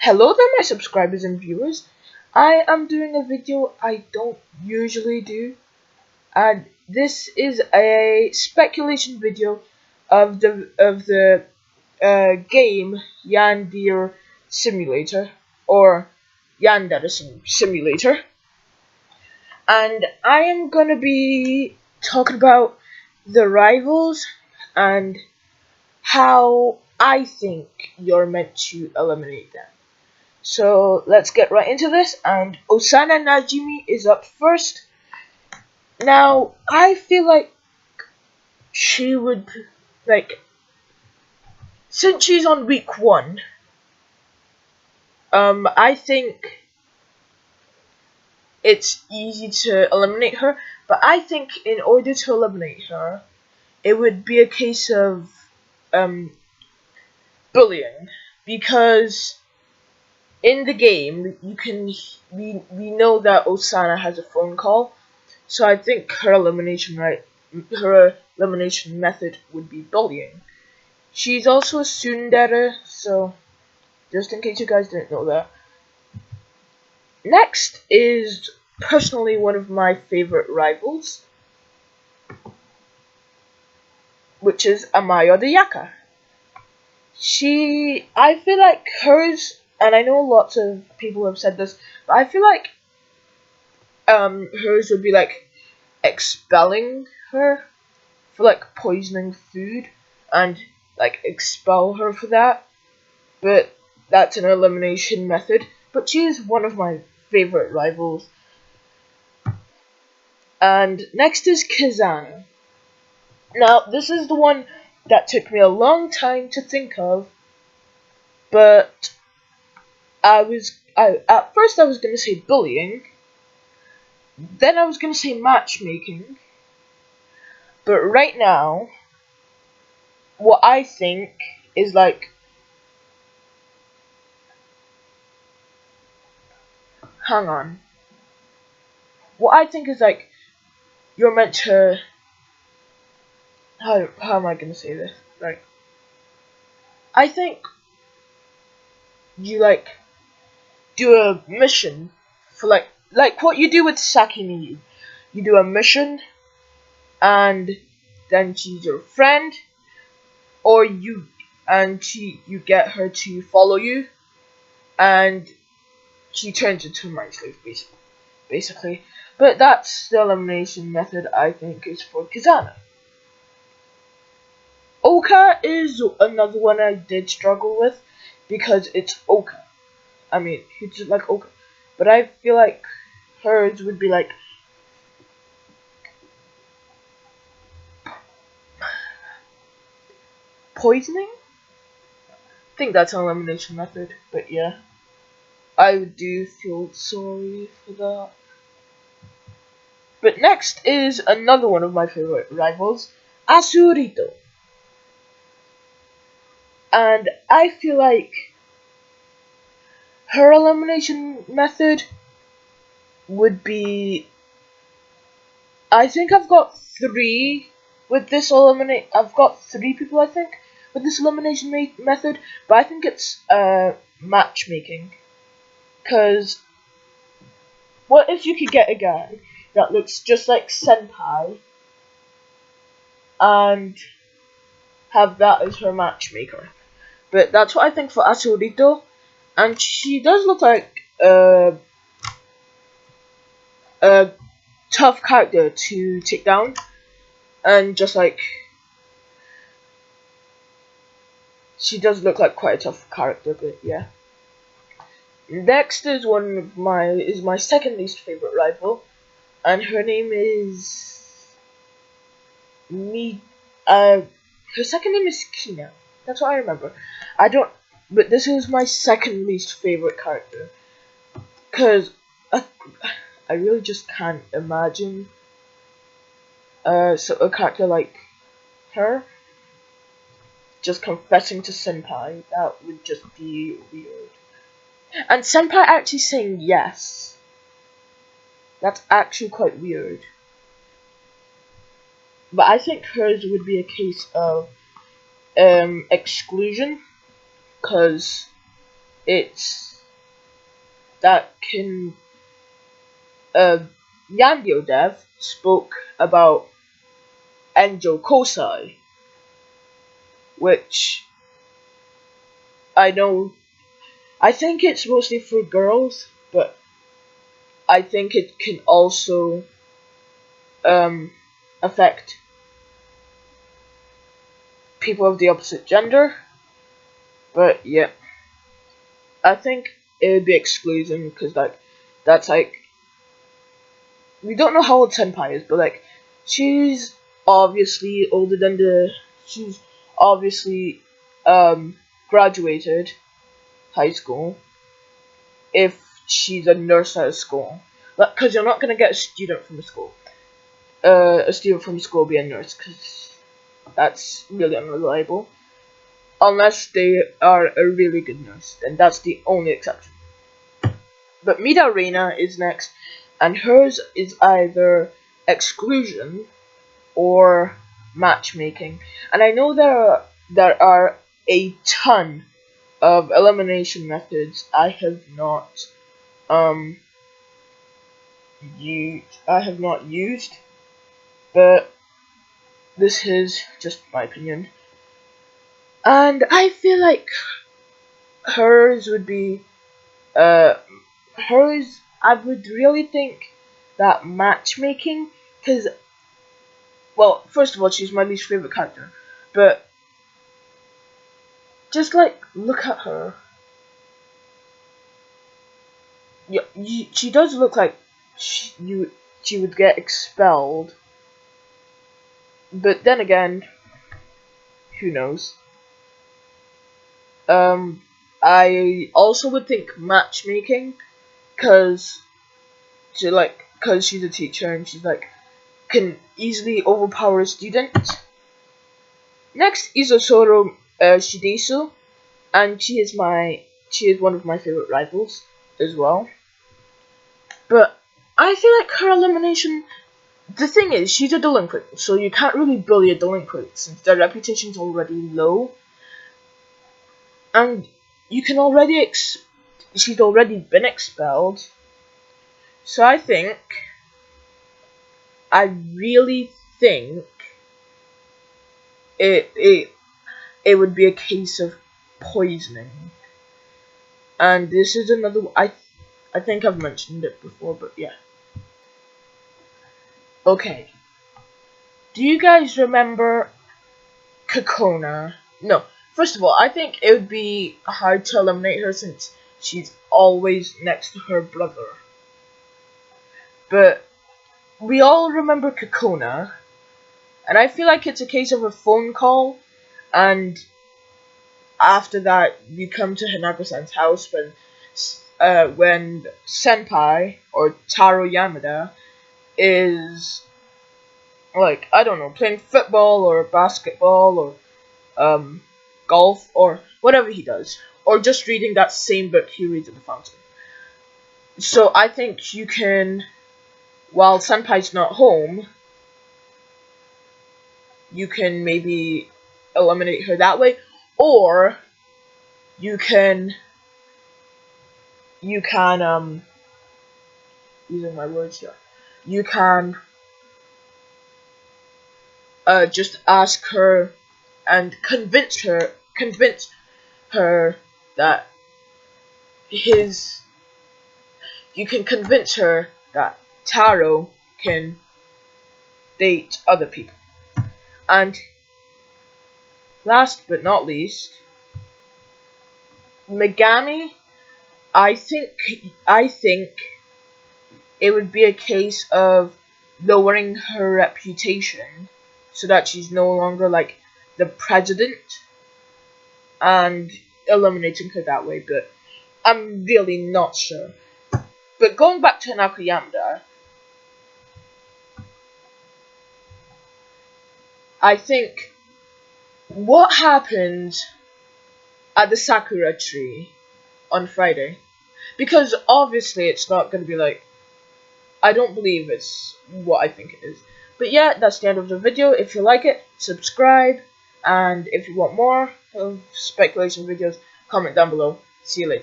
Hello there, my subscribers and viewers. I am doing a video I don't usually do, and this is a speculation video of the game Yandere Simulator, or Yandere Simulator, and I am gonna be talking about the rivals and how I think you're meant to eliminate them. So let's get right into this, and Osana Najimi is up first. Now, I feel like she would, since she's on week 1, I think it's easy to eliminate her, but I think in order to eliminate her, it would be a case of, bullying, because in the game, we know that Osana has a phone call, so I think her elimination method would be bullying. She's also a tsundere, so just in case you guys didn't know that. Next is personally one of my favorite rivals, which is Amayo the Yaka. I feel like hers, and I know lots of people have said this, but I feel like hers would be like expelling her for like poisoning food and like expel her for that, but that's an elimination method. But she is one of my favorite rivals. And next is Kazana. Now this is the one that took me a long time to think of, but at first I was gonna say bullying, then I was gonna say matchmaking, but right now what I think is like, hang on. What I think is like, you're meant to, how am I gonna say this? Like, I think you like do a mission for like what you do with Sakimiyu. You do a mission, and then she's your friend, or you get her to follow you, and she turns into a mind slave, basically. But that's the elimination method I think is for Kazana. Oka is another one I did struggle with, because it's Oka. I mean, who's just like Oka? But I feel like hers would be like poisoning? I think that's an elimination method, but yeah. I do feel sorry for that. But next is another one of my favorite rivals, Asurito. And I feel like her elimination method would be, I think I've got 3 with this I've got 3 people I think with this elimination method, but I think it's matchmaking. Cause what if you could get a guy that looks just like Senpai and have that as her matchmaker? But that's what I think for Asurito, and she does look like a tough character to take down, and just like she does look like quite a tough character. But yeah. Next is my second least favorite rival, and her name is her second name is Kina. That's what I remember. But this is my second least favorite character, cause I really just can't imagine a character like her just confessing to Senpai. That would just be weird. And Senpai actually saying yes. That's actually quite weird. But I think hers would be a case of exclusion, because it's that can Yandere Dev spoke about Enjo Kosai, which I know. I think it's mostly for girls, but I think it can also affect people of the opposite gender. But yeah, I think it would be exclusion because that's like we don't know how old Senpai is, but like she's obviously older than she's obviously graduated high school if she's a nurse at a school. Because you're not gonna get a student from a school. A student from school be a nurse because that's really unreliable. Unless they are a really good nurse, then that's the only exception. But Mida Reina is next, and hers is either exclusion or matchmaking. And I know there are a ton of elimination methods I have not used, but this is just my opinion. And I feel like hers would be hers. I would really think that matchmaking, because well, first of all, she's my least favorite character, but just like look at her. Yeah, she does look like she would get expelled, but then again, who knows? I also would think matchmaking, cause cause she's a teacher and she's like can easily overpower a student. Next is Osoro Shidesu, and she is one of my favorite rivals as well. But I feel like her elimination. The thing is, she's a delinquent, so you can't really bully a delinquent since their reputation's already low, and you can already she's already been expelled. So I really think it would be a case of poisoning. And this is another. I think I've mentioned it before, but yeah. Okay. Do you guys remember Kokona? No. First of all, I think it would be hard to eliminate her since she's always next to her brother. But we all remember Kokona, and I feel like it's a case of a phone call, and after that you come to Hinako-san's house when Senpai or Taro Yamada is like I don't know playing football or basketball or golf or whatever he does, or just reading that same book he reads at the fountain. So I think you can, while Senpai's not home, you can maybe eliminate her that way, or you can using my words here, you can just ask her and convince her that you can convince her that Taro can date other people. And last but not least, Megami, I think it would be a case of lowering her reputation so that she's no longer like the president and eliminating her that way, but I'm really not sure. But going back to Hanako Yamada, I think what happens at the Sakura tree on Friday, because obviously it's not going to be like, I don't believe it's what I think it is. But yeah, that's the end of the video. If you like it, subscribe, and if you want more of speculation videos, comment down below. See you later.